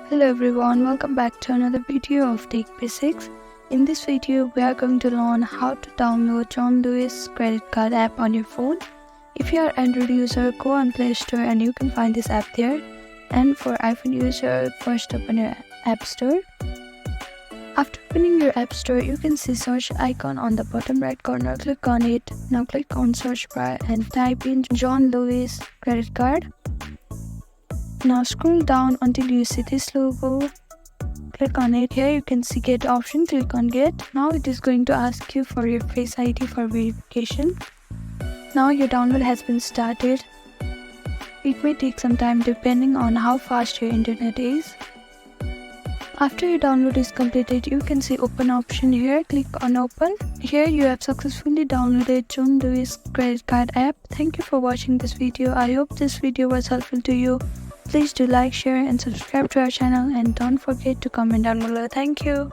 Hello everyone, welcome back to another video of Tech Basics. In this video, we are going to learn how to download John Lewis credit card app on your phone. If you are an Android user, go on Play Store and you can find this app there. And for iPhone user, first open your App Store. After opening your App Store, you can see search icon on the bottom right corner. Click on it. Now click on search bar and type in John Lewis credit card. Now scroll down until you see this logo. Click on it. Here you can see get option. Click on get. Now it is going to ask you for your Face ID for verification. Now your download has been started. It may take some time depending on how fast your internet is. After your download is completed, you can see open option here. Click on open. Here you have successfully downloaded John Lewis credit card app. Thank you for watching this video. I hope this video was helpful to you. Please do like, share and subscribe to our channel, and don't forget to comment down below. Thank you.